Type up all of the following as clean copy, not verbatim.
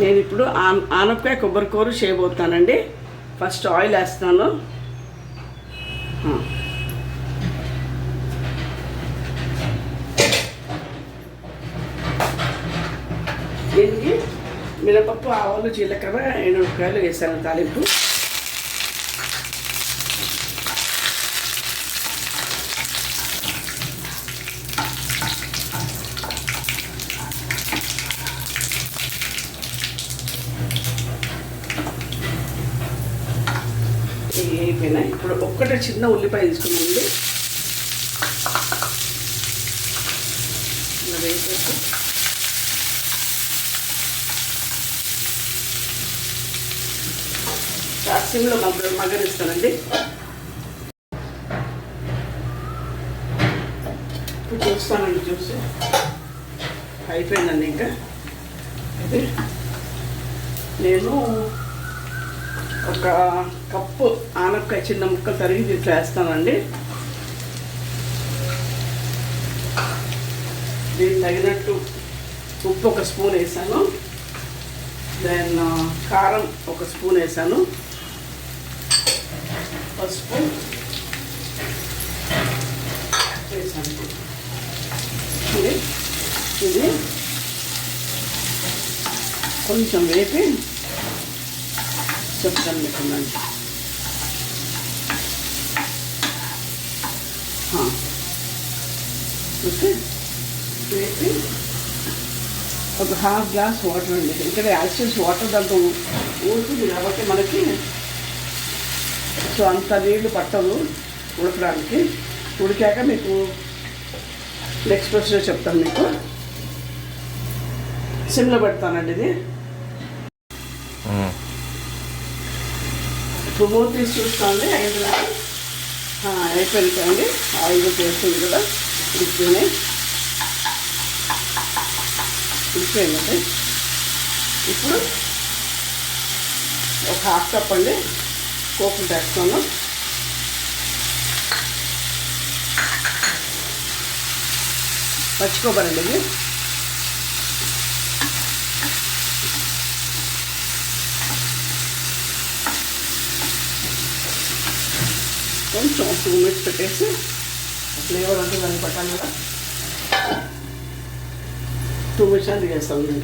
నేను ఇప్పుడు ఆనపకాయ కొబ్బరి కూర చేయబోతానండి. ఫస్ట్ ఆయిల్ వేస్తాను. దీనికి మినపప్పు, ఆవాలు, జీలకర్ర, ఎండుమిరపకాయలు వేసాను తాలింపు. అయిపోయినాయి. ఇప్పుడు ఒక్కటే చిన్న ఉల్లిపాయ తీసుకున్నానండి. సిమ్లో మగ్గనిస్తానండి. ఇప్పుడు చూస్తానండి. చూసి అయిపోయిందండి. ఇంకా అయితే నేను ఒక కప్పు ఆనపకాయ చిన్న ముక్కలు తరిగి దీంట్లో వేస్తానండి. దీనికి తగినట్టు ఉప్పు ఒక స్పూన్ వేసాను. దెన్ కారం ఒక స్పూన్ వేసాను. పసుపు వేసాను. ఇది కొంచెం వేపి చెప్తాను మీకుందండి. ఓకే, వేపి ఒక హాఫ్ గ్లాస్ వాటర్ అండి. ఇక్కడ యాక్చువల్స్ వాటర్ దాంట్లో ఊరుతుంది కాబట్టి మనకి సో అంత నీళ్లు పట్టదు ఉడకడానికి. ఉడికాక మీకు నెక్స్ట్ ప్రాసెస్ చెప్తాను. మీకు సిమ్లో పెడతానండి. ఇది ఇప్పుడు మూత తీసి చూస్తామండి. అయిపోయింది కదండి. ఆయిల్ చేస్తుంది కదా, ఉడిపోయిందండి. ఇప్పుడు ఒక హాఫ్ కప్ అండి కోకుంట వేస్తాను. పచ్చి కొబ్బరి అండి. ఇది కొంచెం 2 మినిట్స్ పెట్టేసి ఫ్లేవర్ అంతా దాన్ని పట్టాలి కదా. 2 మినిట్స్ అని చేస్తామండి.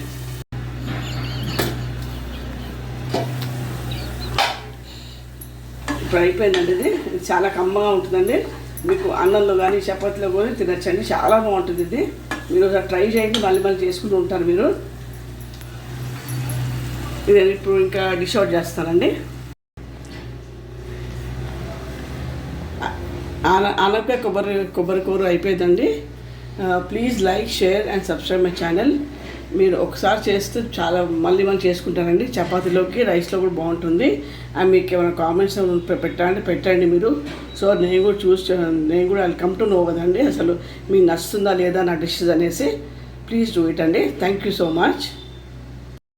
ఇప్పుడు అయిపోయిందండి. ఇది చాలా కమ్మగా ఉంటుందండి. మీకు అన్నంలో కానీ చపాతీలో కానీ తినచ్చండి. చాలా బాగుంటుంది. ఇది మీరు ఒకసారి ట్రై చేయండి. మళ్ళీ మళ్ళీ చేసుకుంటూ ఉంటారు మీరు. ఇది ఇప్పుడు ఇంకా డిష్ అవుట్ చేస్తానండి. ఆనపకాయ కొబ్బరి కూర అయిపోయిందండి. Please like, share and subscribe my channel. మీరు ఒకసారి చేస్తే చాలా మళ్ళీ చేసుకుంటారండి. చపాతీలోకి, రైస్లో కూడా బాగుంటుంది. అండ్ మీకు ఏమైనా కామెంట్స్ పెట్టండి మీరు. సో నేను కూడా ఐ కమ్ టు నో కదండి అసలు మీకు నచ్చుతుందా లేదా నా డిషెస్ అనేసి. ప్లీజ్ డూ ఇట్ అండి. Thank you so much.